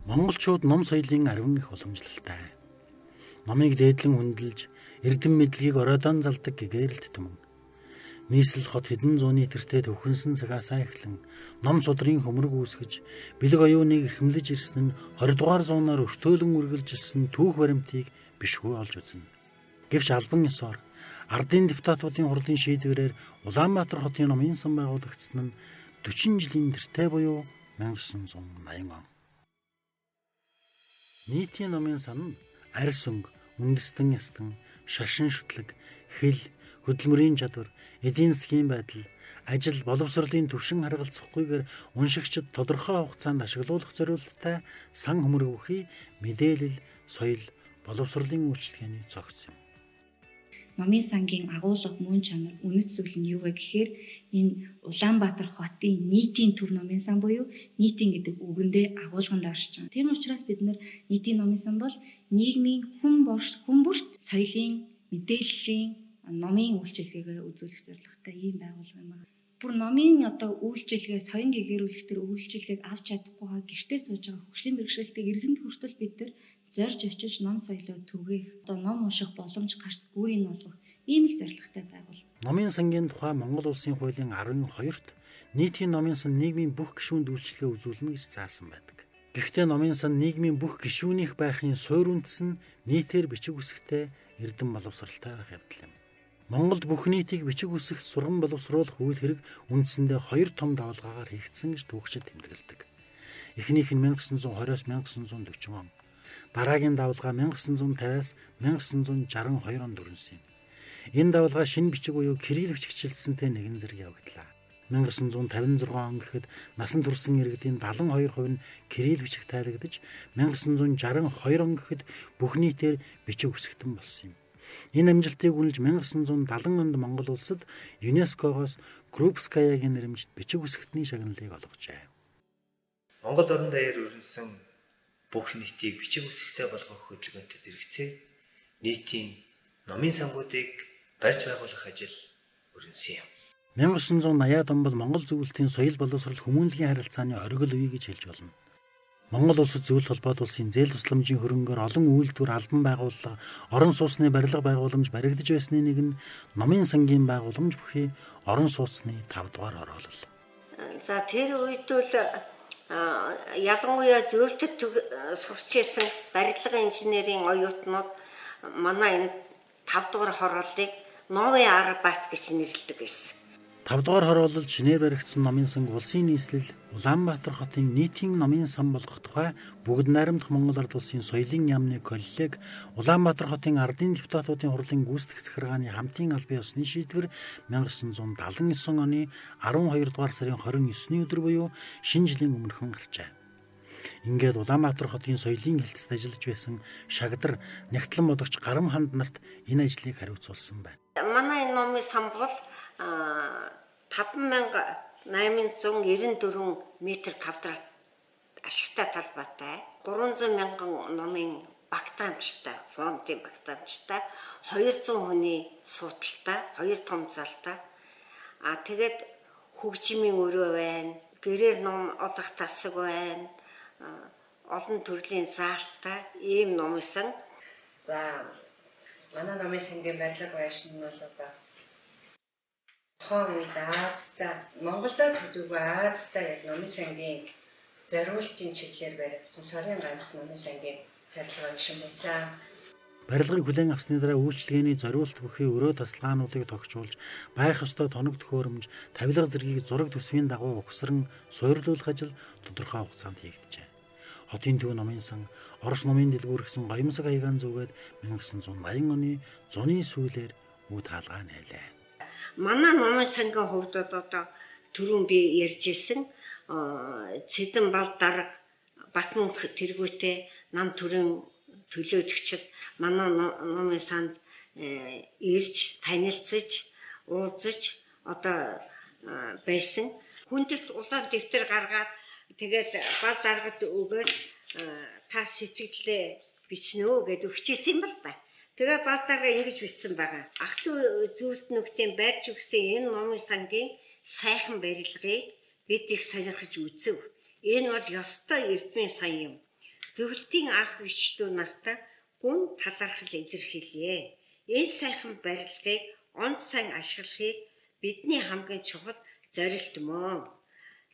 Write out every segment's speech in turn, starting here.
Монголчууд ном соёлын арвин их уламжлалтай. Номыг дээдлэн хүндэлж, эрдэм мэдлэгийг оройдон залдаг гэгээрэлт түмэн. Нийслэл хот хэдэн зууны тэртээ төвхөнсөн цагаасаа эхлэн ном судрын хөмрөг үүсгэж, бэлэг оюуныг эрхэмлэж ирсэн нь 20 дугаар зуунаар өртөөлөн үргэлжилсэн түүх баримтыг бишгүй олж үзнэ. Гэвч албан ёсоор ардын депутатуудын хурлын шийдвэрээр Улаанбаатар хотын номын сан байгуулагдсан нь 40 жилийн тэртээ буюу 1980 он. Нийтийн номын сан нь арьс өнг, үндэстэн ястан, шашин шүтлэг, хэл, хөдөлмөрийн чадвар, эдийн засгийн байдал, ажил, боловсролын төвшин харгалзахгүйгээр уншигчид тодорхой хугацаанд ашиглуулах зорилттой сан хөмрөг бүхий мэдээлэл, соёл, боловсролын үйлчилгээний цогц юм. Номын сангийн агуулга мөн чанар үнэт зүйл нь юу вэ гэхээр энэ Улаанбаатар хотын нийтийн төв номын сан буюу нийтийн гэдэг үгэндээ агуулганд орж байгаа. Тийм учраас бид нар нийтийн номын сан бол нийгмийн хүн бүрт соёлын, мэдээллийн, номын үйлчилгээгээ үзүүлэх зорилготой ийм байгууллага юм байна. Бүр номын үйлчилгээ, соён гэгэрүүлэх төр үйлчилгээг авч чадахгүйгаа гэртээ сууж байгаа хөгжлийн бэрхшээлтэй иргэнд хүртэл бид нар зорж очиж ном соёлоо түгээх, ном унших боломж гарч гүүрийг олгох ийм их зорилготой байгууллага. Номын сангийн тухай Монгол Улсын хуулийн 12-т нийтийн номын сан нийгмийн бүх гишүүнд үйлчилгээ үзүүлнэ гэж заасан байдаг. Гэхдээ номын сан нийгмийн бүх гишүүнийх байхын суурь үндэс нь нийтээр бичиг үсэгтэй эрдэм боловсралтай байх явдал юм. Монголд бүх нийтийг бичиг үсэгт сурган боловсруулах үйл хэрэг үндсэндээ 2 том давалгаагаар хийгдсэн гэж түүхчид тэмдэглэдэг. Эхнийх нь 1920-с 1940 он. Дараагийн давалгаа 1950-аас 1962 онд өрнөсөн юм. Энэ давалгаа шинэ бичиг буюу кирилл бичигчилсэнтэй нэгэн зэрэг явагдлаа. 1956 он гэхэд насан турсан иргэдийн 72% нь кирилл бичиг тайлагдаж, 1962 он гэхэд бүх нийтээр бичиг үсгэтэн болсон юм. Энэ амжилтыг үнэлж 1970 онд Монгол улсад ЮНЕСКО-гоос Крупскаягийн нэрэмжит бичиг үсгэтний шагналыг олгожээ. Монгол орон даяар өрнөсөн бүх нийтийг бичиг үсэгтэй болгох хөдөлгөөнтэй зэрэгцээ нийтийн номын сангуудыг барьж байгуулах ажил өрнөсөн юм. 1980-ад он бол Монгол зөвлөлтийн соёл боловсрол хүмүүнлэгийн харилцааны оргил үе гэж хэлж болно. Монгол улсад зөвлөлт холбоот улсын зээл тусламжийн хөрөнгөөр олон үйлдвэр, албан байгууллага, орон сууцны барилга байгууламж баригдаж байсны нэг нь номын сангийн байгууламж бүхий орон сууцны 5 дугаар хороолол. За тэр үед бол ялангуяа зөвлөлтөд сурч ирсэн барилгын инженерийн оюутнууд манай энэ 5 дугаар хорооллыг Новын Арбат гэж нэрлэдэг байсан. 5 дугаар хороололд шинээр баригдсан номын санг улсын нийслэл Улаанбаатар хотын нийтийн номын сан болгох тухай бүгд найрамдах Монгол Ард улсын соёлын яамны коллег Улаанбаатар хотын ардын депутатуудын хурлын гүйцэтгэх захиргааны хамтын албан ёсны шийдвэр 1979 оны 12 дугаар сарын 29-ний өдөр буюу шинэ жилийн өмнөхөн гарчээ. Ингээд Улаанбаатар хотын соёлын хэлтсэд ажиллаж байсан Шагдар Нягтлан бодогч Гарам ханд нарт энэ ажлыг хариуцуулсан байна. Манай энэ номын сан бол 5894 метр квадрат ашигтай талбайтай, 300 мянган номын багтаамжтай, фондын багтаамжтай, 200 хүний суудалтай, 2 том залтай. Тэгээд хөгжмийн өрөө байна, гэрээр ном олох тасаг байна, олон төрлийн заалтай ийм номын сан. За манай номын сангийн барилга байшин нь бол тухайн үед Азтай, Монголд төдийгүй Азтай яг номын сангийн зориултын чиглэлээр баригдсан цорын ганц номын сангийн барилга байшин байсан. Барилгыг хүлээн авсны дараа үйлчилгээний зориулт бүхий өрөө тасалгаануудыг тогтжуулж, байх ёстой тоног төхөөрөмж, тавилга зэргийг зураг төсвийн дагуу угсран суйрлуулах ажил тодорхой хугацаанд хийгджээ. Хотын төв номын сан Орос номын дэлгүүр гэсэн гоёмсог хаягаан зүгээд 1980 оны зуны сүүлээр үе таалгаа нээлээ. Манай номын сангийн хувьд түрүүн би ярьж ирсэн Цэдэн Бал дарга Батмөнх тэргүүтээ нам төрийн төлөөлөгчд манай номын санд ирж танилцж уулзаж байсан. Хүндэт улаан дэвтэр гаргаад тэгээд Бал даргад өгөөд та сэтгэлээ бичнэ үү гэж өгчээсэн юм байна да. Тэгээ Балтаараа ингэж бичсэн байгаа. Ах トゥ зөвлөлт нөхдийн барьж өгсөн энэ номын сангийн сайхан барилгыг бид их сонирхож үзв. Энэ бол ёстой эрдмийн сан юм. Зөвлөлтийн анх эгчдүү нартай гүн талархал илэрхийлье. Энэ сайхан барилгыг онд сайн ашиглахыг бидний хамгийн чухал зорилт мөн.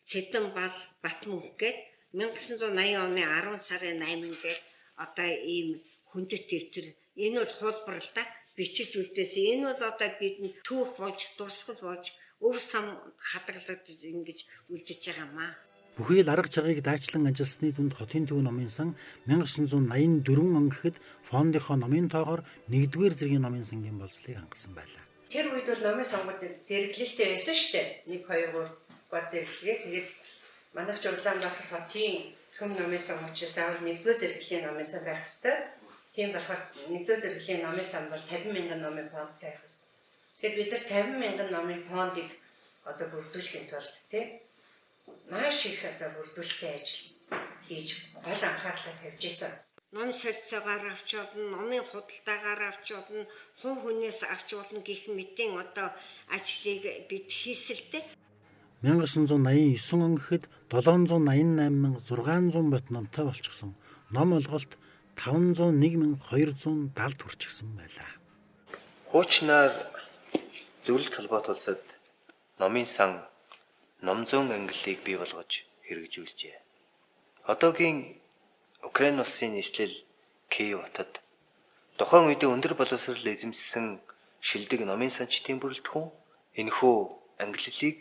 Цэдэн Бал Батмөнх гээд 1980 оны 10 сарын 8-нд гээд одоо ийм хүндэт дэвтэр энэ бол хуулбарлалтаа бичиж үлдээсэн. Энэ бол одоо бидэнд түүх болж, дурсгал болж, өв сам хадгалагдаж ингэж үлдэж байгаа маа. Бүхий л арга чаргыг дайчлан ажилласны дунд Хотын төв номын сан 1984 он гэхэд фондынхоо номын тоогоор 1-р зэргийн номын сангийн болцлыг хангасан байлаа. Тэр үед бол номын сонгуульд зэрэглэлтэй байсан шүү дээ. 1, 2, 3 дугаар зэрэглэгээ. Тэгээд манайх ч Улаанбаатар хотын цөм номын сонгуульчаас заавал 1-р зэрэглэлийн номын сан байх ёстой. Тийм болохоор 1-р зэрэглэлийн номын сан бол 50,000 номын фондтай байх ёстой. Тэгэхээр бид нар 50,000 номын фондыг одоо бүрдүүлэхийн тулд тийм маш их одоо бүрдүүлэлтийн ажил хийж гол анхаарлаа тавьж исэн. Ном солилцоогоор авч болно, номын худалдаагаар авч болно, хувь хүнээс авч болно гэх мэтийн одоо ажлыг бид хийсэлтэй. 1989 он гэхэд 788,600 бот номтой болчихсон. Ном олголт 501,270 хүрчихсэн байлаа. Хуучнаар зөвлөлт холбоот улсад номын сан ном зүүн ангиллыг бий болгож хэрэгжүүлжээ. Одоогийн Украин улсын нийслэл Киев хотод тухайн үедээ өндөр боловсрол эзэмшсэн шилдэг номын санчдын бүрэлдэхүүн энэхүү ангиллыг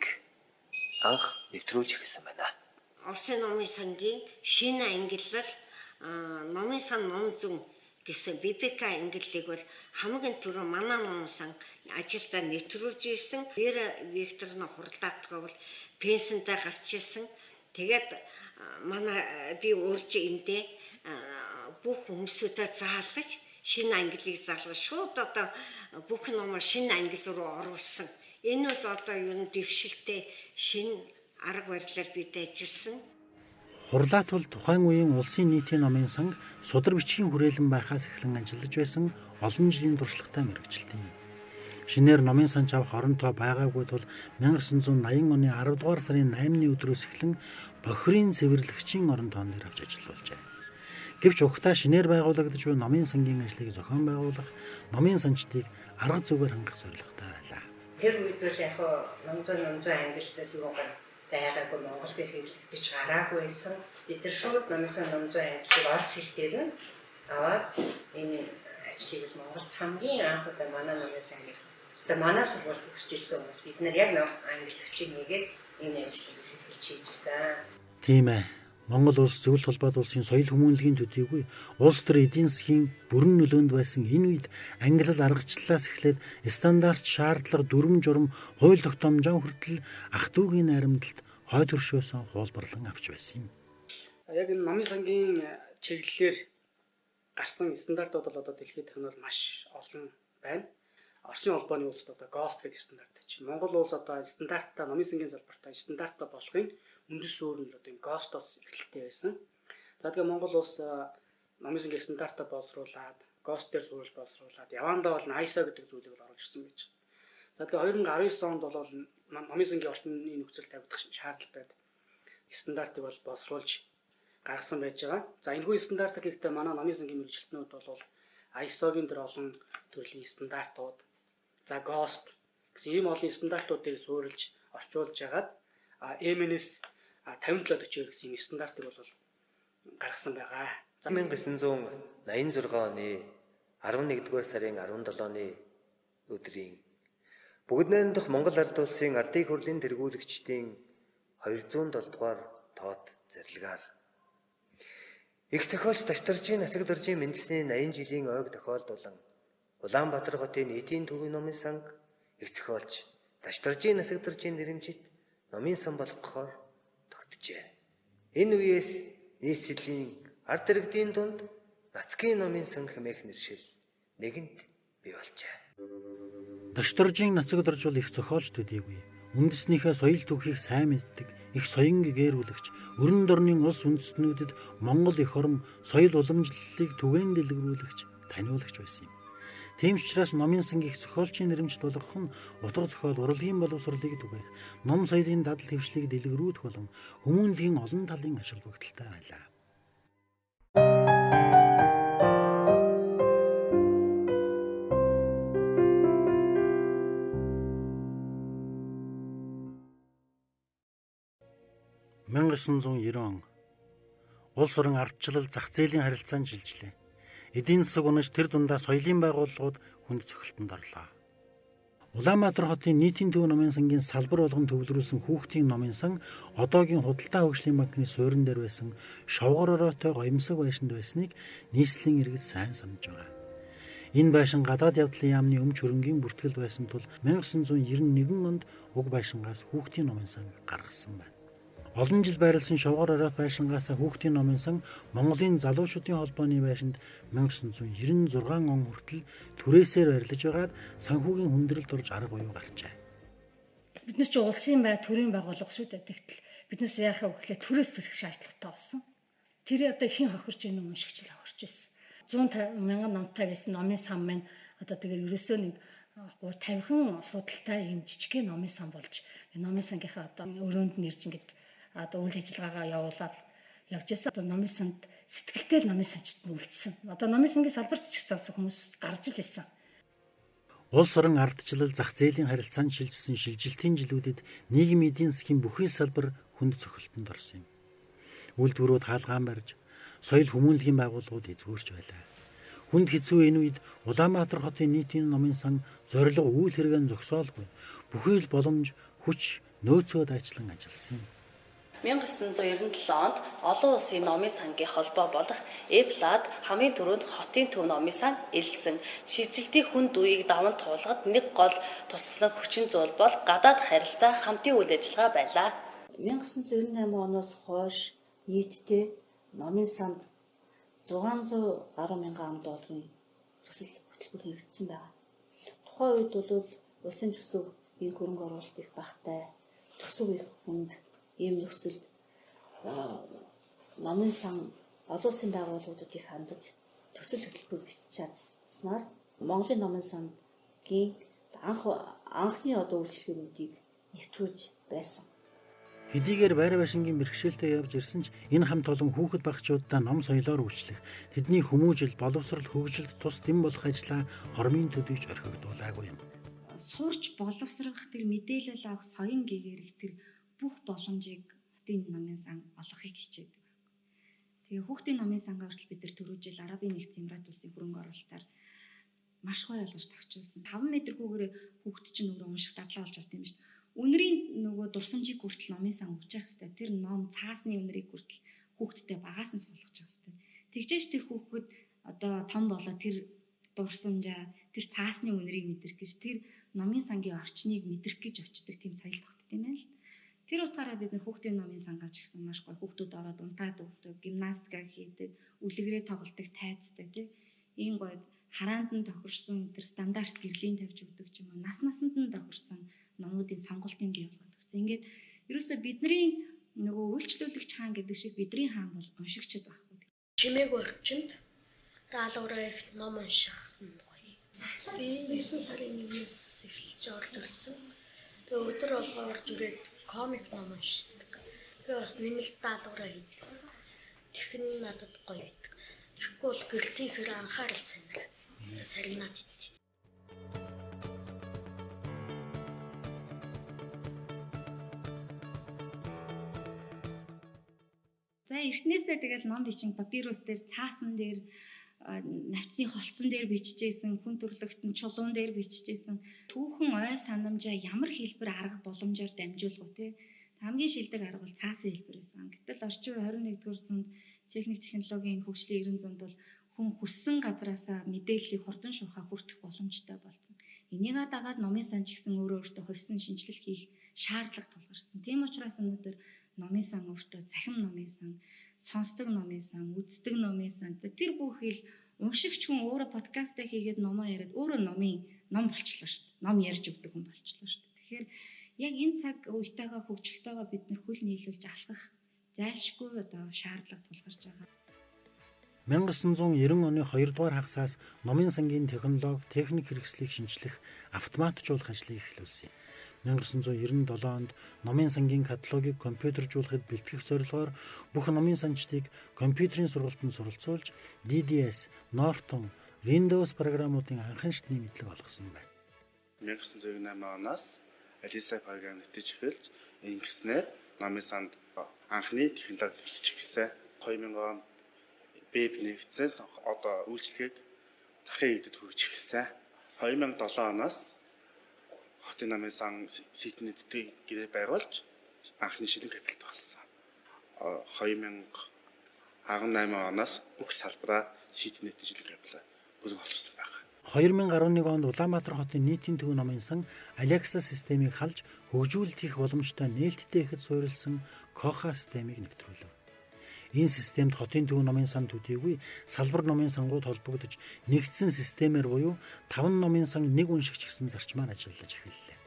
анх нэвтрүүлж эхэлсэн байна. Орсын номын сангийн шинэ ангиллал номын сан ном зүүн гэсэн ББК ангиллыг бол хамгийн түрүү манай номын сан ажилдаа нэвтрүүлж ирсэн. Викторны хуралдаатгаа бол пенсентэй гарч ирсэн. Тэгээд манай би урьж эндээ бүх хүмүүсүүдэд заалгаж шинэ ангиллыг заалгаж шууд одоо бүх номоо шинэ ангилал руу оруулсан. Энэ бол одоо юу дэвшилтэй шинэ арга барилаар бид ажилласан. Хурлаат бол тухайн үеийн улсын нийтийн номын санг судар бичгийн хүрээлэн байхаас эхлэн ажиллаж байсан олон жилийн туршлагатай мэргэжилт юм. Шинээр номын санч авах оронтой байгаагүй тул 1980 оны 10 дугаар сарын 8-ны өдрөөс эхлэн бохирын цэвэрлэгчийн орон тоон дээр авч ажиллаулжээ. Гэвч ухтаа шинээр байгуулагдаж буй номын сангийн ажлыг зохион байгуулах, номын санчдыг арга зүгээр хангах зорилготой байлаа. Тэр үед бол яг ном зүүн ангиллал юугаар байгаагүй Монгол дээр хэрэглэгдэж гараагүй байсан. Бид нар шууд номын сан ном зүүн ангиллыг орос хэл дээр нь аваад энэ ажлыг Монголд хамгийн анх удаа манай номын сангийн одоо манай сургуульд төгсөж ирсэн хүмүүс бид нар яг ангиллагчийг нэгээд энэ ажлыг эхэлж хийж байсан. Тийм ээ. Монгол улс зөвлөлт холбоот улсын соёл хүмүүнлэгийн төдийгүй улс төр эдийн засгийн бүрэн нөлөөнд байсан энэ үед ангилал аргачлалаас эхлээд стандарт шаардлага дүрм журм хууль тогтоомжоо хүртэл ах дүүгийн найрамдалд хойд хөршөөсөн хуулбарлан авч байсан юм. Яг энэ номын сангийн чиглэлээр гарсан стандартууд бол одоо дэлхийд тахнаар маш олон байна. Оросын холбооны улсад одоо ГОСТ гэдэг стандарт чинь. Монгол улс одоо стандарттай номын сангийн салбартаа стандарттай болохын үндэс суурь нь одоо энэ ГОСТ-оос эхлэлтэй байсан. За тэгээ Монгол улс номын сангийн стандартаа боловсруулад, ГОСТ дээр суурьж боловсруулад, явандаа бол ISO гэдэг зүйлийг бол оруулж ирсэн байж. За тэгээ 2019 онд бол номын сангийн орчны нөхцөл тавигдах шаардлага байдаг. Стандартыг бол боловсруулж гаргасан байж байгаа. За энэхүү стандартыг гэхдээ манай номын сангийн мэргэжилтнүүд бол ISO-гийн дээр олон төрлийн стандартууд, за ГОСТ гэсэн ийм олон стандартуудыг суурилж орчуулж ягаад MNS 5740 гэсэн ийм стандартыг бол гаргасан байгаа. 1986 оны 11-р сарын 17-ны өдрийн бүгд найрамдах Монгол ард улсын ардын хурлын тэргүүлэгчдийн 207 дугаар тоот зарилгаар их зохиолч Дашторжийн Насаг дөржийн мэндэлсний 80 жилийн ойг тохиолдуулан Улаанбаатар хотын нийтийн төвийн номын санг их зохиолч Дашторжийн Насаг дөржийн нэрэмжит номын сан болгохоор тогтжээ. Энэ үеэс нийслэлийн ард иргэдийн дунд Нацгийн номын сан хэмээх нэршил нэгэнт бий болжээ. Дашторжийн Насаг дөрж бол их зохиолч төдийгүй үндэснийхээ соёл түүхийг сайн мэддэг их соён гээрүүлэгч өрн дорны улс үндэстнүүдэд Монгол эх орон соёл уламжлалыг түгээн дэлгэрүүлэгч таниулагч байсан юм. Тийм ч учраас номын сангийн их зохиолчийн нэрэмжит болгох нь утга зохиол урлагийн боловсролыг түгээх, ном соёлын дадал хэвшлийг дэлгэрүүлэх болон хүмүүнлэгийн олон талын ашиг бүгдэлтэй байлаа. 1990 он улс орон ардчлал зах зээлийн харилцаанд шилжлээ. Эдийн засаг унаж тэр дундаа соёлын байгууллагууд хүнд цохилтонд орлоо. Улаанбаатар хотын нийтийн төв номын сангийн салбар болгон төвлөрүүлсэн хүүхдийн номын сан одоогийн худалдаа хөгжлийн банкны суурин дээр байсан шовгор ороотой гоёмсог байшинд байсныг нийслэлийн иргэд сайн санаж байгаа. Энэ байшин гадаад явдлын яамны өмч хөрөнгийн бүртгэл байсан тул 1991 онд уг байшингаас хүүхдийн номын сан гаргасан байна. Олон жил байрласан шовгор ороот байшингаас хүүхдийн номын сан Монголын залуучуудын холбооны байшинд 1996 он хүртэл түрээсээр барилж байгаад санхүүгийн хүндрэлд орж арга буюу гарчээ. Бид ч улсын төрийн байгууллага шүү дээ. Тэгтэл биднээс яахаа гэхлээр түрээс төрөх шаардлагатай болсон. Тэр одоо хэн хохирч ийн юм шиг ч л хохирч байсан. 150 мянган номтой байсан номын сан маань одоо тэгээд ерөөсөө нэг 50хан судалтай юм жижигхэн номын сан болж номын сангийнхаа одоо өрөөнд нэрж ингээд одоо үйл ажиллагаагаа явуулаад явж байсан. Одоо номын санд сэтгэлтэй номын санчд үлдсэн. Одоо номын сангийн салбарт ч гэсэн хүмүүс гарч ил байсан. Улс орон ардчлал зах зээлийн харилцаанд шилжсэн шилжилтийн жилүүдэд нийгмийн эдийн засгийн бүхий салбар хүнд цохилтонд орсон юм. Үйлдвэрүүд хаалгаан барьж, соёл хүмүүнлэгийн байгууллагууд эзгүүрч байлаа. Хүнд хэцүү энэ үед Улаанбаатар хотын нийтийн номын сан зорилго үйл хэрэгэн зогсоолгүй. Бүхий л боломж, хүч, нөөцөө дайчлан ажилласан юм. 1997 онд олон улсын номын сангийн холбоо болох Эплад хамгийн түрүүнд хотын төв номын сан элсэн. Шилжилтийн хүнд үеийг даван туулахад нэг гол туссан хүчин зүйл бол гадаад харилцаа хамтын үйл ажиллагаа байлаа. 1998 оноос хойш нийтдээ номын санд 610 мянган ам долларын төсөл хөтөлбөр хэрэгжсэн байна. Тухайн үед бол улсын төсөв энэ хөрөнгө оруулалт их багтай, төсөв их хүнд ийм нөхцөлд номын сан олон улсын байгууллагуудад их хандаж төсөл хөтөлбөр бичиж чадсанаар Монголын номын сангийн анхны одоо үйлчлэгүүдийг нэвтрүүлж байсан. Хэдийгээр байр байшингийн бэрхшээлтэй явж ирсэн ч энэ хамт олон хүүхэд багчуудаа ном соёлоор үйлчлэх, тэдний хүмүүжил, боловсрол, хөгжилд тус дэм болох ажлаа хормын төдийж орхигдуулаагүй юм. Сурч боловсрох тэр мэдээлэл авах соён гээгэрх тэр бүх боломжийг хотын номын сан олгохыг хичээдэг. Тэгээ хүүхдийн номын сангаа хүртэл бид нар түрүү жил Арабын нэгдсэн Эмират улсын хөрөнгө оруулалтаар маш гоё олгож тавьчихсан. 5 метргүйгээр хүүхд чинь өөрөө унших дадлаа болж авт юм шүү дээ. Үнэрийн нөгөө дурсамжийг хүртэл номын сан өгч явах хэрэгтэй. Тэр ном цаасны үнэрийг хүртэл хүүхдтэй багаас нь суулгах хэрэгтэй. Тэгжээч тэр хүүхэд одоо том болоод тэр дурсамжаа, тэр цаасны үнэрийг мэдрэх гэж тэр номын сангийн орчныг мэдрэх гэж очдог тийм соёл тогтд юм байна л. Тэр утгаараа бид нар хүүхдийн номын сангаж гисэн маш гоё хүүхдүүд ороод унтаад өгдөг, гимнастика хийдэг, үлгэрээ тоглодог, тайцдаг тийм. Ийм гоё хараанд нь тохирсон тэр стандарт гэрлийн тавьж өгдөг ч юм уу. Насанд нь тохирсон номуудын сонголтын бий болгоод өгсөн. Ингээд ерөөсөө бидний нөгөө үйлчлүүлэгч хаан гэдэг шиг бидний хаан бол уншигчд байхгүй. Чимээг орчинд даалгавраа их ном унших нь гоё. Би 9 сарын 1-ээс эхэлж орж ирсэн. Тэгээ өдөр болгоо орж ирээд комик ном уншдаг. Тэгээ бас нэмэлт даалгавраа хийдэг. Тэгэх нь надад гоё байдаг. Тэгэхгүй бол гэрэлтийнхээр анхаарал сонирхол. Сарнаад ит. За эртнээсээ тэгэл ном бичин папирус дээр, цаасан дээр, навцны холцсон дээр бичижсэн, хүн төрлөختн чулуун дээр бичижсэн. Түүхэн ой санамжаа ямар хэлбэр арга боломжоор дамжуулах вэ те? Хамгийн шилдэг арга бол цаасан хэлбэр байсан. Гэтэл орчин үеийн 21-р зуунд техник технологийн хөгжлийн 90 зуунд бол хүн хүссэн газраасаа мэдээллийг хурдан шуурхаа хүртэх боломжтой болсон. Энийгээ дагаад номын сан ч гэсэн өөртөө хувьсан шинжилэл хийх шаардлага тулгарсан. Тийм учраас өнөөдөр номын сан өөртөө цахим номын сан, сонсдог номын сан, үздэг номын сан. Тэр бүхий л уншигч хүн өөрөө подкастаа хийгээд номоо яриад өөрөө ном болчихлоо шүү дээ. Ном ярьж өгдөг хүн болчихлоо шүү дээ. Тэгэхээр яг энэ цаг үетэйгээ хөгжилтэйгээ бид нэр хөл нийлүүлж алхах зайлшгүй одоо шаардлага тулгарч байгаа. 1990 оны 2 дугаар хагасаас номын сангийн технологи, техник хэрэгслийг шинжлэх, автоматжуулах ажлыг эхлүүлсэн. 1997 онд номын сангийн каталогыг компьютержуулахад бэлтгэх зорилгоор бүх номын санчдыг компьютерийн сургалтанд суралцуулж DDS, Norton, Windows програмуудын анхны мэдлэг олгосон байна. 1998 оноос Алиса програм нэвтэж эхэлж ингэснээр номын санд анхны технологи хичгсэн 2000 он веб нэгдсэн одоо үйлчлэгийг дахин идэд хөгжиж эхэлсэн. 2007 оноос хотын намын сан сэтнэдтэй гэрээ байгуулж анхны шилэн капиталд болсон. 2018 оноос бүх салбараа сэтнэдтэй шилэн капитал бүрэн болсон байна. 2011 онд Улаанбаатар хотын нийтийн төв номын сан Alexa системийг халж хөгжүүлэлт хийх боломжтой нээлттэй ихэд суурилсан Koha системийг нэвтрүүлв. Энэ системд хотын төв номын сан төдийгүй салбар номын сангууд холбогдож нэгдсэн системээр буюу 5 номын сан нэг уншигч гэсэн зарчмаар ажиллаж эхэллээ.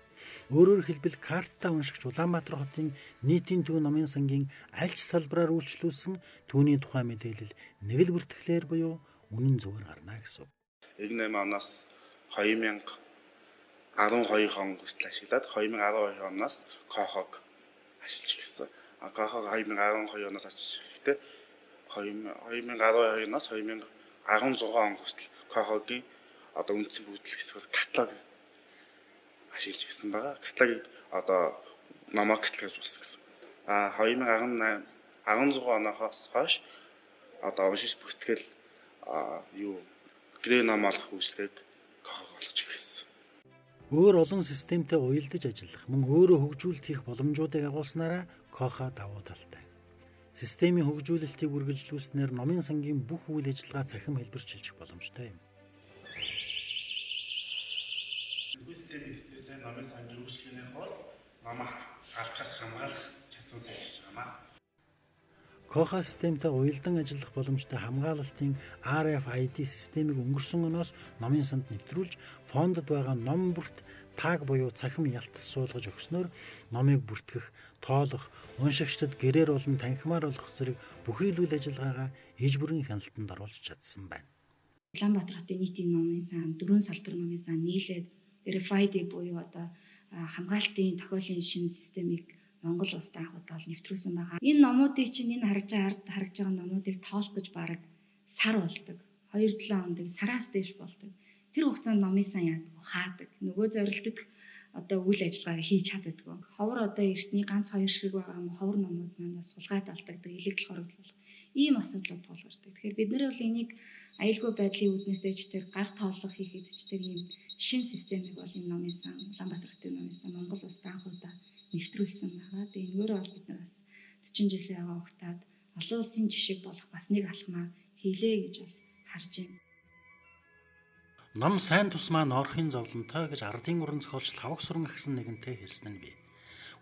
Өөрөөр хэлбэл карттай уншигч Улаанбаатар хотын нийтийн төв номын сангийн аль ч салбараар үйлчлүүлсэн түүний тухай мэдээлэл нэг л бүртгэлээр буюу үнэн зөвөр гарна гэсэн. 98 оноос 2012 он хүртэл ашиглаад 2012 оноос Koha-г ашиглаж эхэлсэн. Koha 2012 оноос ашиглахдээ 2012 оноос 2016 он хүртэл Koha-гийн одоо үндсэн бүтээл хэсгээр каталог ашиглаж гисэн байгаа. Каталогийг одоо номоо каталогж болсон гэсэн. 2016 оноос хойш одоо уншиж бүртгэл гэрээ ном олох үйлчлэгийг Koha болгож ирсэн. Өөр олон системтэй уялдаж ажиллах, мөн өөрөө хөгжүүлэлт хийх боломжуудыг агуулснараа Koha давуу талтай. Системийн хөгжүүлэлтийг үргэлжлүүлснээр номын сангийн бүх үйл ажиллагаа цахим хэлбэрчилж боломжтой юм. Системийн хэвтээсээ номын сангийн үйлчлэгийн хол номоо алхахаас хамгаалах чадвар сайжирч байгаамаа. Koha системтэй уялдан ажиллах боломжтой хамгаалалтын RFID системийг өнгөрсөн оноос номын санд нэвтрүүлж, фондод байгаа ном бүрт таг буюу цахим ялтас суулгаж өгснөөр номыг бүртгэх, тоолох, уншигчдад гэрээр болон танхимаар олох зэрэг бүхий л үйл ажиллагаагаа иж бүрэн хяналтанд оруулж чадсан байна. Улаанбаатар хотын нийтийн номын сан 4 салбар номын сан нийлээд RFID буюу одоо хамгаалтын тохиолын шинэ системийг Монгол улсад анх удаа нэвтрүүлсэн байгаа. Энэ номуудыг чинь энэ ард харагдж байгаа номуудыг тоолох гэж бараг сар болдог. 2-7 хоног сараас дээш болдог. Тэр хугацаанд номын сан яадаг, хаадаг. Нөгөө зорилтод одоо үйл ажиллагаа хийж чаддаггүй. Ховор одоо эртний ганц 2 шиг байгаа юм. Ховор номууд маань бас сулгаад алдагддаг, илэгдэл хоригдлох ийм асуудлууд тулгардаг. Тэгэхээр бид нэр бол энийг аюулгүй байдлын үүднээсээ ч тэр гар тоолох хийхэд ч тэр ийм шин системийг бол энэ номын сан Улаанбаатар хотын номын сан Монгол улсад анх удаа нэвтрүүлсэн байгаа. Тэгээ энэгээр бол бид нар бас 40 жилийн аваа ухтаад олон улсын жишээ болох бас нэг алхмаа хийлээ гэж бол харж байна. Ном сайн тусмаа норхын зовлонтой гэж ардын уран зохиолч Лавх Суран агсан нэгэнтэй хэлсэн нь бий.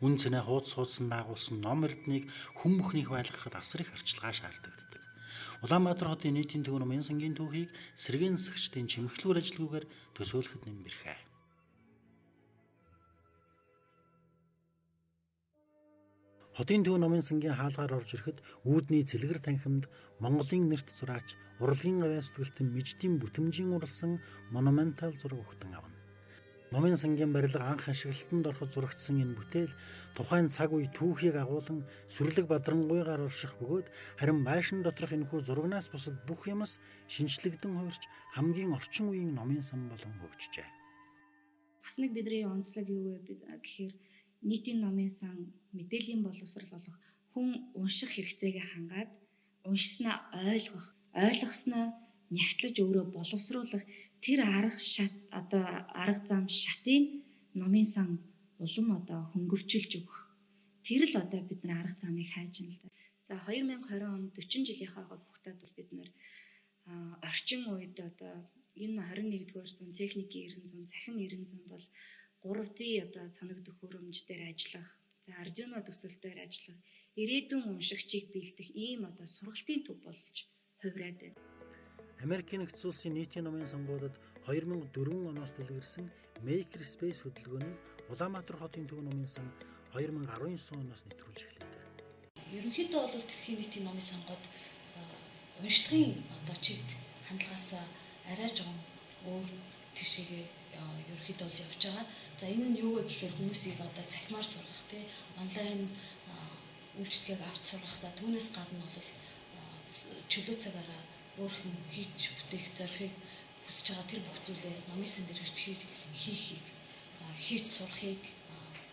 Үн цэнэ хуудсан дагуулсан ном эрднийг хүн бүхнийх байлгахад асар их арчилгаа шаарддаг. Улаанбаатар хотын нийтийн төв номын сангийн түүхийг сэргээн засагчдын чимэглэлээр ажилгүйгээр төсөөлөхөд нэмэрхээ. Хотын төв номын сангийн хаалгаар орж ирэхэд үүдний цэлгэр танхимд Монголын нэрт зураач урлагийн гавьяа сэтгэлтэн Миждийн бүтэмжийн урлсан монументал зураг өгтөн авна. Номын сангийн барилга анх ашиглалтанд ороход зурагдсан энэ бүтээл тухайн цаг үе түүхийг агуулan сүрлэг бадрангуйгаар орших бөгөөд харин байшин доторх энэхүү зурагнаас бусад бүх юмс шинчлэгдэн хувирч хамгийн орчин үеийн номын сан болон хөгжижээ. Бас нэг бидний онцлог юу вэ гэхээр нийтийн номын сан мэдээллийн боловсрал болох хүн унших хэрэгцээгээ хангаад уншснаа ойлгосноо нягтлаж өөрөө боловсруулах тэр арга зам шатыг номын сан улам одоо хөнгөвчилж өгөх. Тэр л одоо бид нар арга замыг хайж байна л да. За 2020 он 40 жилийнхаа хугацаанд бол бид нар орчин үед одоо энэ 21-р зуун техникийн 90 зуун, цахим 90 зуунд бол 3D одоо цоног төхөөрөмж дээр ажиллах, за Arduino төсөлтөөр ажиллах, ирээдүйн уншигчийг бэлдэх ийм одоо сургалтын төв болж хувираад байна. Америкийн нэгдсэн улсын нийтийн номын сангуудад 2004 оноос дэлгэрсэн Makerspace хөдөлгөөнийг Улаанбаатар хотын төв номын сан 2019 оноос нэвтрүүлж эхлэв. Ерөнхийдөө бол дэлхийн нийтийн номын сангууд уншлагын одоо чиг хандлагаас арай жоохон өөр тийшээгээ ерөнхийдөө бол явж байгаа. За энэ нь юу вэ гэхээр хүмүүсийг одоо цахимаар сургах тий онлайн үйлчлэгийг авч сургах. За түүнээс гадна бол чөлөө цагаараа өөрхөн хийж бүтээх зорилгыг хүсэж байгаа тэр бүх зүйлээ номын сан дээр хийж сурахыг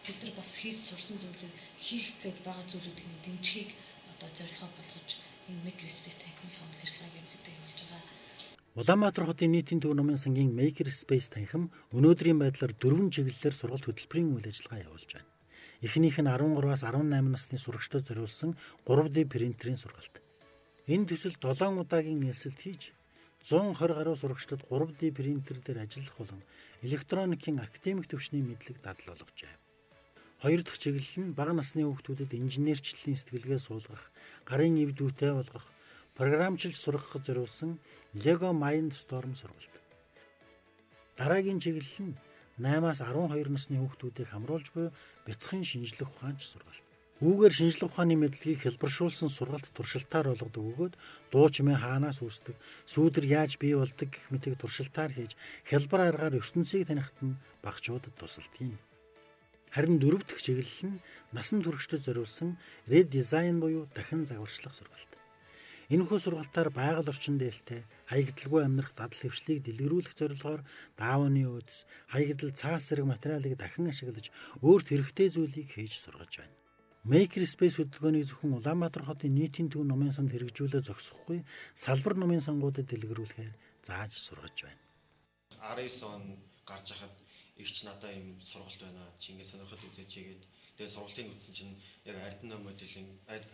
бид нар бас хийж сурсан зүйлийг хийх гээд байгаа зүйлүүдийн дэмжихийг одоо зорилгоо болгож энэ Makerspace танхимынхаа үйл ажиллагааг ерөнхийдөө явуулж байгаа. Улаанбаатар хотын нийтийн төв номын сангийн Makerspace танхим өнөөдрийн байдлаар 4 чиглэлээр сургалт хөтөлбөрийн үйл ажиллагаа явуулж байна. Эхнийх нь 13-аас 18 насны сурагчдад зориулсан 3D принтерийн сургалт. Энэ төсөл 7 удаагийн нэлсэлт хийж 120 гаруй сурагчдад 3D принтер дээр ажиллах болон электроникийн академик төвчний мэдлэг дадлал болгожээ. Хоёр дахь чиглэл нь бага насны хүүхдүүдэд инженерчлэлийн сэтгэлгээ суулгах, гарын эв дүүтэй болгох, програмчилж сургахад зориулсан Lego Mindstorm сургалт. Дараагийн чиглэл нь 8-аас 12 насны хүүхдүүдийг хамруулж буй бяцхан шинжлэх ухаанч сургалт. Үүгээр шинжлэх ухааны мэдлэгийг хэлбэршүүлсэн сургалт туршилтаар болгодог бөгөөд дуу чимээ хаанаас үүсдэг, сүүдэр яаж бий болдог гэх мэтийг туршилтаар хийж хялбар аргаар ертөнцийг танихт нь багчуудад тусалдгийг. Харин 4 дахь чиглэл нь насан туршид зориулсан редизайн буюу дахин загварчлах сургалт. Энэхүү сургалтаар байгаль орчин дээлтэй хаягдалгүй амьдрах дадал хвшлийг дэлгэрүүлэх зорилгоор даавны өөдөс, хаягдал цаас зэрэг материалыг дахин ашиглаж өөрт хэрэгтэй зүйлийг хийж сургаж байна. Makerspace хөтөлбөрийг зөвхөн Улаанбаатар хотын нийтийн төв номын санд хэрэгжүүлээ зогсохгүй салбар номын сангуудад дэлгэрүүлэхээр зааж сургаж байна. 19 он гарч хахад игч надаа юм сургалт байна. Чи ингэ сонирхоод үзээч гээд тэгээ сургалтыг үзсэн чинь яг Arduino моделийн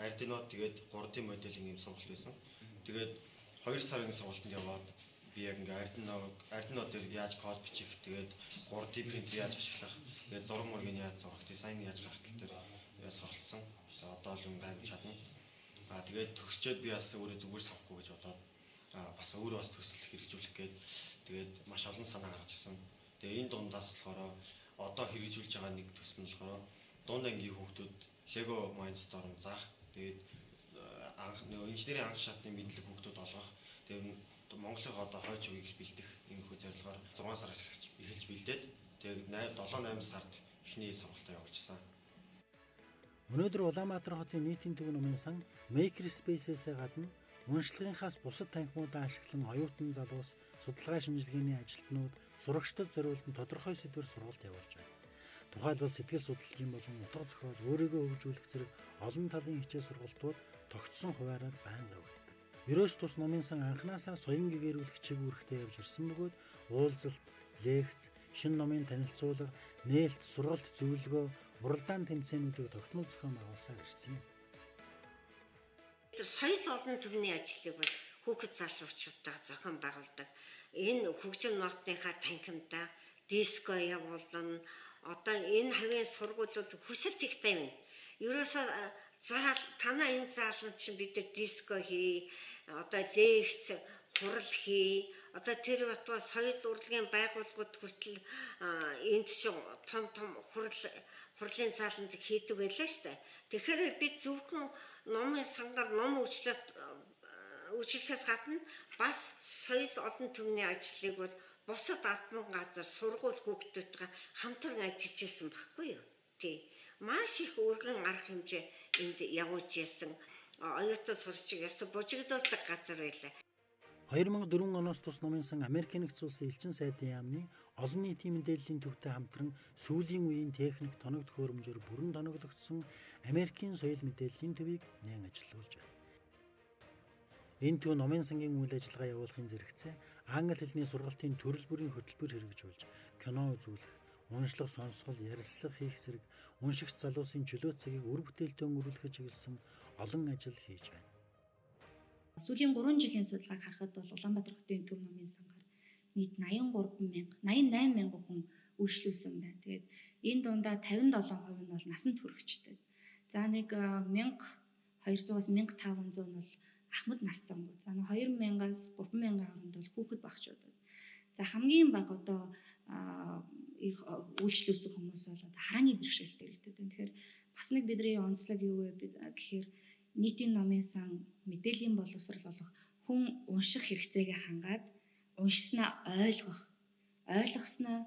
Arduino тэгээд 3D моделийн юм сургалт байсан. Тэгээд 2 сарын сургалтанд яваад би яг ингээ Arduino дээр яаж код бичих, тэгээд 3D принтер яаж ашиглах, тэгээд зураг мөргийн яаж зурах, дизайн яаж гаргах тал дээр суралцсан. Одоо л өнгөнд чадна. Тэгээд төгсчөөд би бас өөрөө зүгээр сохгүй гэж бодоод бас өөрөө бас төсөл хэрэгжүүлэх гээд тэгээд маш олон санаа гаргаж ирсэн. Тэгээ энэ дундаас болохоор одоо хэрэгжүүлж байгаа нэг төсөл нь болохоор дунд ангийн хүүхдүүд Lego Mindstorm заах, тэгээд анх инженерийн анх шатны мэдлэг хүүхдүүд олгох, тэгээд Монголын одоо хойч үеийг бэлдэх энэ хүү зорилгоор 6 сараас эхэлж бэлдээд тэгээд 7-8 сард эхний сургалтаа явуулжсан. Өнөөдөр Улаанбаатар хотын нийтийн төв номын сан Makerspace-ээс гадна уншлагынхаас бусад танхимуудаа ашиглан оюутан залуус, судалгаа шинжилгээний ажилтнууд, сурагчдад зориулсан тодорхой сэдвээр сургалт явуулж байна. Тухайлбал сэтгэл судлалын болон утга зохиол, өөрийгөө хөгжүүлэх зэрэг олон талын хичээл сургалтууд тогтсон хуваараар байнга явагддаг. Ерөөс тус номын сан анханасаа соён гэгэрүүлэх чиг үүрэгтэй явж ирсэн бөгөөд уулзалт, лекц, шинэ номын танилцуулга, нээлт, сургалт зөвлөгөө, уралдаан тэмцээнүүдийг тогтмол зохион байгуулсаар ирсэн юм. Соёл олон төвний ажлыг бол хүүхэд залуучуудаа зохион байгуулдаг. Энэ хөгжим ноотныхаа танхимдаа диско явуулна. Одоо энэ хавийн сургуулиуд хүсэлт ихтэй байна. Ерөөсөө заал танаа энэ зааланд чинь бид диско хий, одоо лекц, хурал хий. Одоо тэр батга соёл урлагийн байгууллагууд хүртэл энд чинь том хурлын зааланд хийдэг байлаа шүү дээ. Тэгэхээр бид зөвхөн номын сангаар ном үйлчлэхээс гадна бас соёл олон төвний ажлыг бол бусад албан газар сургууль хүүхдүүдтэй хамтран ажиллаж ирсэн баггүй юу? Тий. Маш их өргөн арга хэмжээ энд явуулж ирсэн. Оюутан сурч яасан бужигдуулдаг газар байлаа. 2004 оноос тус номын сан Америкийн нэгдсэн улсын элчин сайдын яамны олон нийтийн мэдээллийн төвтэй хамтран сүүлийн үеийн техник тоног төхөөрөмжөөр бүрэн тоноглогдсон Америкийн соёл мэдээллийн төвийг нээн ажиллуулж байна. Энэ төв номын сангийн үйл ажиллагаа явуулахын зэрэгцээ англи хэлний сургалтын төрөл бүрийн хөтөлбөр хэрэгжүүлж, кино үзүүлэх, уншлах, сонсгол, ярилцлага хийх зэрэг уншигч залуусын чөлөө цагийг үр бүтээлтэй өнгөрүүлэхэд чиглэсэн олон ажил хийж байна. Сүүлийн 3 жилийн судалгааг харахад бол Улаанбаатар хотын төв номын сангаар нийт 88 мянган хүн үйлчлүүлсэн байна. Тэгээд энэ дундаа 57% нь бол насанд хүрэгчтэй. За нэг 1200-аас 1500 нь бол ахмад настангууд. За 2000-аас 3000 хооронд бол хүүхэд багчуудад. За хамгийн бага одоо үйлчлүүлсэн хүмүүс бол одоо харааны бэрхшээлтэй иргэдэд байна. Тэгэхээр бас нэг бидний онцлог юу вэ гэхээр нийтийн номын сан мэдээллийн боловсрал болох хүн унших хэрэгцээгээ хангаад уншснаа ойлгосноо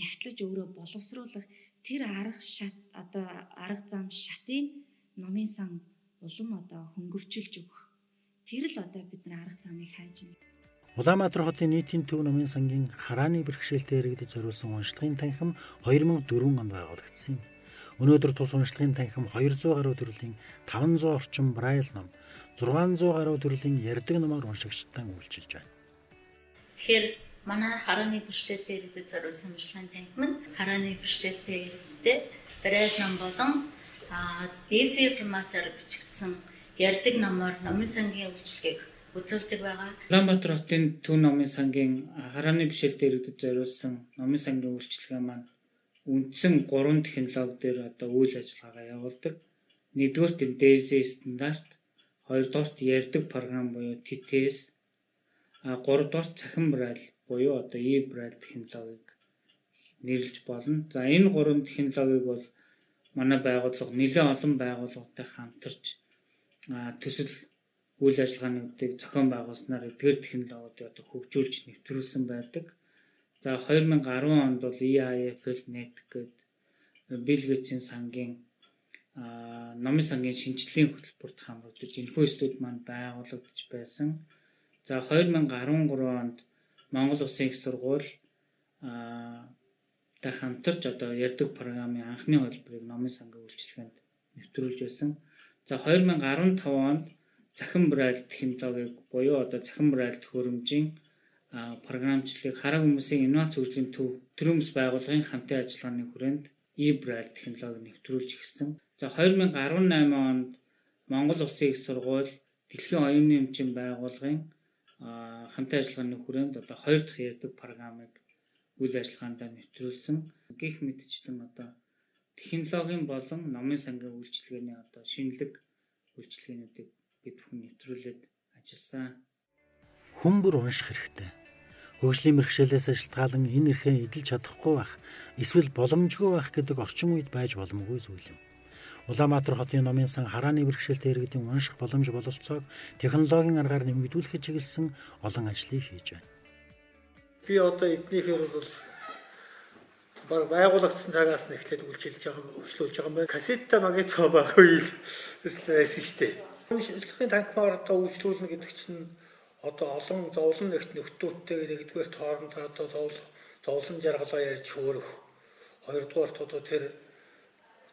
нягтлаж өөрөө боловсруулах тэр арга зам шатыг номын сан улам одоо хөнгөвчилж өгөх. Тэр л одоо бидний арга замыг хайж байна. Улаанбаатар хотын нийтийн төв номын сангийн харааны бэрхшээлтэй иргэдэд зориулсан уншлагын танхим 2004 онд байгуулагдсан юм. Өнөөдөр тус уншлагын танхим 200 гаруй төрлийн 500 орчим Braille ном, 600 гаруй төрлийн ярьдаг номоор уншигчдаа үйлчилж байна. Тэгэхээр манай харааны бэрхшээлтэй иргэдэд зориулсан уншлагын танхим нь харааны бэрхшээлтэй иргэдтэй Braille ном болон DC форматаар бичигдсэн ярьдаг номоор номын сангийн үйлчилгээг үзүүлдэг байгаа. Улаанбаатар хотын Төв номын сангийн харааны бэрхшээлтэй иргэдэд зориулсан номын сангийн үйлчилгээ маань үндсэн 3 технологи дээр одоо үйл ажиллагаагаа явуулдаг. Нэгдүгээрт DC стандарт, хоёрдугаарт ярьдаг програм буюу TTS, гуравдугаарт цахим Braille буюу одоо e-Braille технологиг нэрлэж болно. За энэ 3 технологиг бол манай байгууллага нэлээд олон байгууллагатай хамтарч төсөл үйл ажиллагаануудыг зохион байгуулснаар эдгээр технологиудыг одоо хөгжүүлж нэвтрүүлсэн байдаг. За 2010 онд бол EIFL Net гэдэг Bill Gates-ийн сангийн номын сангийн шинжилгээний хөтөлбөрт хамрагдаж энэхүү студ маань байгуулагдаж байсан. За 2013 онд Монгол Улсын их сургууль та хамтарч одоо ярьдаг програмын анхны холбоорыг номын сангийн үйлчилгээнд нэвтрүүлж байсан. За 2015 онд цахим Braille технологиг буюу одоо цахим Braille төхөөрөмжийн програмчлалыг хараа хүмүүсийн инновац хөгжлийн төв төрөмс байгууллагын хамтын ажиллагааны хүрээнд e-Braille технологи нэвтрүүлж эхэлсэн. За 2018 онд Монгол Улсын их сургууль Дэлхийн оюуны эмчийн байгууллагын хамтын ажиллагааны хүрээнд одоо 2 дахь ярьдаг програмыг үйл ажиллагаанд нэвтрүүлсэн. Гэх мэтчлэн одоо технологийн болон номын сангийн үйлчилгээний одоо шинэлэг үйлчилгээнүүдийг бид бүхэн нэвтрүүлээд ажилласан. Хүн бүр унших хэрэгтэй. Хөгжлийн бэрхшээлээс шалтгаалan энэ эрхээ эдэлж чадахгүй байх, эсвэл боломжгүй байх гэдэг орчин үед байж боломгүй зүйл юм. Улаанбаатар хотын номын сан харааны бэрхшээлтэй иргэдийн унших боломж бололцоог технологийн аргаар нэмэгдүүлэхэд чиглэсэн олон ажлыг хийж байна. Би одоо эднийхээр бол баг байгуулагдсан цагаас нь эхлээд үйлчилж байгаа, үйлчлүүлж байгаа юм байна. Кассетта магнитофон байх үед байсан шүү дээ. Үйлчлэлийн танхимаар одоо үйлчлүүлнэ гэдэг чинь одоо олон зовлон нөхдүүдтэйг нэгдүгээр хоорондоо одоо зовлон жаргалаа ярьж хөөрөх. Хоёрдугаарт одоо тэр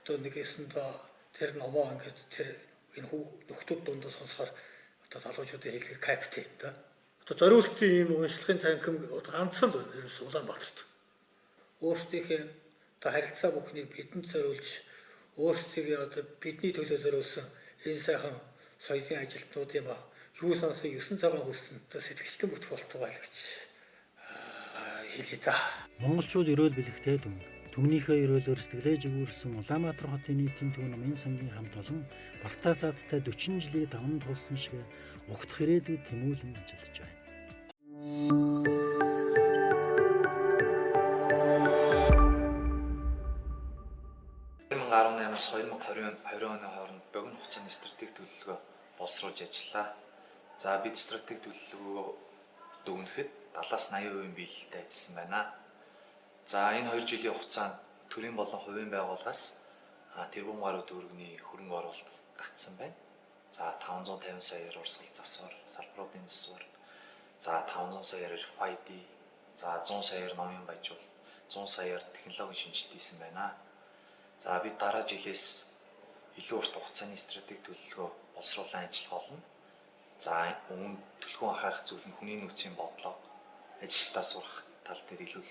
одоо нэгэсэндээ тэр номоо ингээд тэр энэ нөхдүүд дундаа сонсохоор одоо залуучуудын хэлээр кайфтай юм да. Одоо зориултын ийм уншлагын танхим одоо ганцхан л Улаанбаатарт. Өөрсдийнхээ одоо харилцаа бүхнийг бидэнд зориулж өөрсдийнхээ одоо бидний төлөө зориулсан энэ сайхан соёлын ажилтнуудын юу сонсон 9 цагаан хүссэн одоо сэтгэгчтэн бүтгүүлэлт байгаа гэж хэлээ та. Монголчууд ерөөл бэлэгтэй дүн. Түмнийхээ ерөөлөөр сэтгэлээ жигүүрсэн Улаанбаатар хотын нийтийн төв номын сангийн хамт олон Бартасаадтай 40 жилийн даван туулсан шиг угтах ирээдүйд тэмүүлэн ажиллаж байна. 2018-аас 2020 оны хооронд богино хугацааны стратеги төлөвлөгөө боловсруулж ажиллаа. За бид стратеги төлөвлөгөө дүгнэхэд 70-80% биелэлтэй ажилласан байна. За энэ 2 жилийн хугацаанд төрийн болон хувийн байгууллагаас тэрбум гаруй төгрөгийн хөрөнгө оруулалт гацсан байна. За 550 саяар урсгал засвар, салбаруудын засвар. За 500 саяар RFID, за 100 саяар номын баяжуул, 100 саяар технологийн шинжилт хийсэн байна. За бид дараа жилээс илүү урт хугацааны стратеги төлөвлөгөө боловсруулан ажиллах болно. За үүнд төлхөө анхаарах зүйл нь хүний нөөцийн бодлого, ажилтаа сурах тал дээр илүү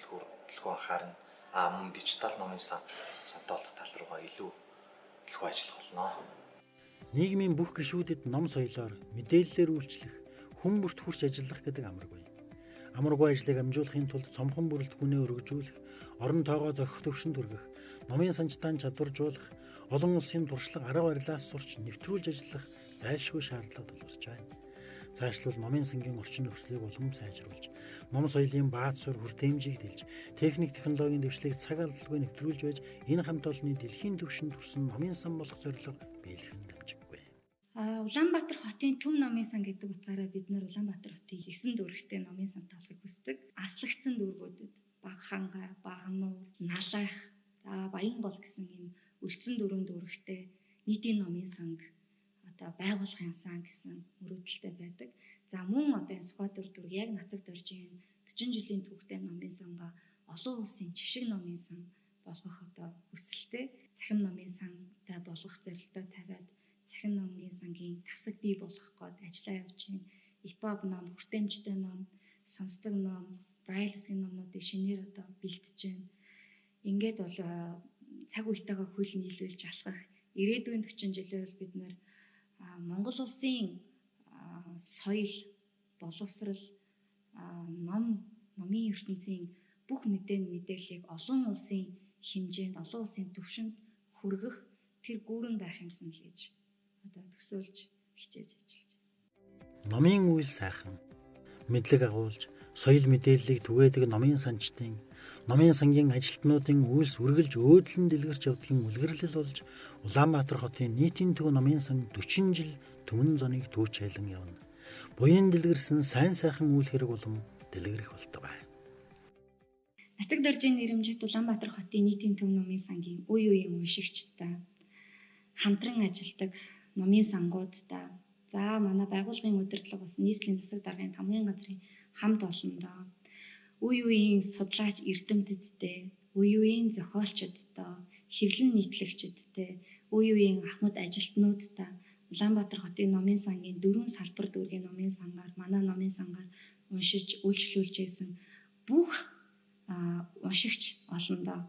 төлхөө анхаарна. Мөн дижитал номын сантай болох тал руугаа илүү төлхөө ажиллах болно. Нийгмийн бүх гишүүдэд ном соёлоор мэдээллээр үйлчлэх, хүн бүрт хүрч ажиллах гэдэг амаргүй. Амаргүй ажлыг амжуулахын тулд цомхон бүрэлдэхүүнээ өргөжүүлэх, орон тоогоо зохих төвшөнд хүргэх, номын санчтаан чадваржуулах, олон улсын туршлага арга барилаас сурч нэвтрүүлж ажиллах зайлшгүй шаардлага тулгарч байна. Цаашлбал номын сангийн орчин нөхцөлийг улам сайжруулж, ном соёлын бааз суурь хүртээмжийг дэлж, техник технологийн дэвшлиг цаг алдалгүй нэвтрүүлж байж энэ хамт олонны дэлхийн түвшинд хүрсэн номын сан болох зорилго биелэх нь дамжиггүй. Улаанбаатар хотын Төв номын сан гэдэг утгаараа бид нэр Улаанбаатар хотын 9 дүүрэгтэй номын сантай болохыг хүсдэг. Аслагдсан дүүргүүдэд Багхангай, Багнуур, Налайх, Баянгол гэсэн ийм өлцөн дүүрэгтэй нийтийн номын санг одоо байгуулгын сан гэсэн мөрөөдөлтэй байдаг. За мөн одоо энэ Сүхбаатар дүүрэг яг Нацаг доржийн 40 жилийн түүхтэй номын сангаа олон улсын жишг номын сан болгох одоо хүсэлтэй цахим номын сантай болгох зорилтоо тавиад цахим номын сангийн тасаг бий болгох гээд ажиллаа явуулж байна. EPUB ном, хүртээмжтэй ном, сонсдог ном, Braille үсгийн номнуудыг шинээр одоо бэлтэж байна. Ингээд бол цаг үетэйгээ хөл нийлүүлж алхах ирээдүйн 40 жилээр бол бид нэр Монгол улсын соёл, боловсрал, номын ертөнцийн бүх мэдээллийг олон улсын хэмжээнд, олон улсын түвшинд хүргэх тэр гүүрэн байх юмсан л гэж одоо төсөөлж хичээж ажиллаж байна. Номын үйл сайхан мэдлэг агуулж, соёл мэдээллийг түгээдэг номын санчдын, номын сангийн ажилтнуудын үйлс үргэлж өөдлөн дэлгэрч явдгийн үлгэрлэл болж Улаанбаатар хотын нийтийн төв номын сан 40 жил түмэн зоныг түүчээлэн явна. Буян дэлгэрсэн сайн сайхан үйл хэрэг улам дэлгэрэх болтугай. Натаг доржийн нэрэмжит Улаанбаатар хотын нийтийн төв номын сангийн үе үеийн уншигчтай хамтран ажилладаг номын сангуудтай за манай байгууллагын удирдлага бас нийслэлийн засаг даргын хамгийн газрын хамт олондоо үе үеийн судлаач эрдэмтдтэй, үе үеийн зохиолчдтой, хэвлэн нийтлэгчдтэй, үе үеийн ахмад ажилтнуудтай Улаанбаатар хотын номын сангийн 4 салбар дүүргийн номын сангаар манай номын сангаар уншиж үйлчлүүлж байсан бүх уншигч олондоо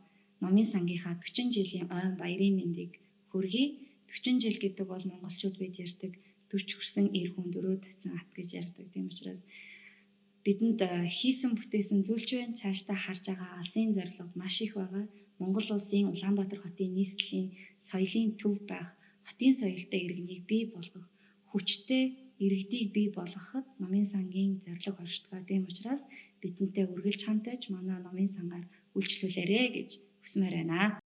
номын сангийнхаа 40 жилийн ойн баярын мэндийг хүргэе. 40 жил гэдэг бол монголчууд бид ярьдаг 40 хүрсэн эр хүн дөрөө татсан ат гэж ярьдаг. Тийм учраас бидэнд хийсэн бүтээсэн зүйлч байна. Цаашдаа харж байгаа алсын зорилго маш их байгаа. Монгол улсын Улаанбаатар хотын нийслэлийн соёлын төв байх, хотын соёлтой иргэнийг бий болгох, хүчтэй иргэдийг бий болгоход номын сангийн зорилго оршдог. Тийм учраас бидэнтэй үргэлж хамтаж манай номын сангаар үйлчлүүлээрэ гэж хүсмээр байна.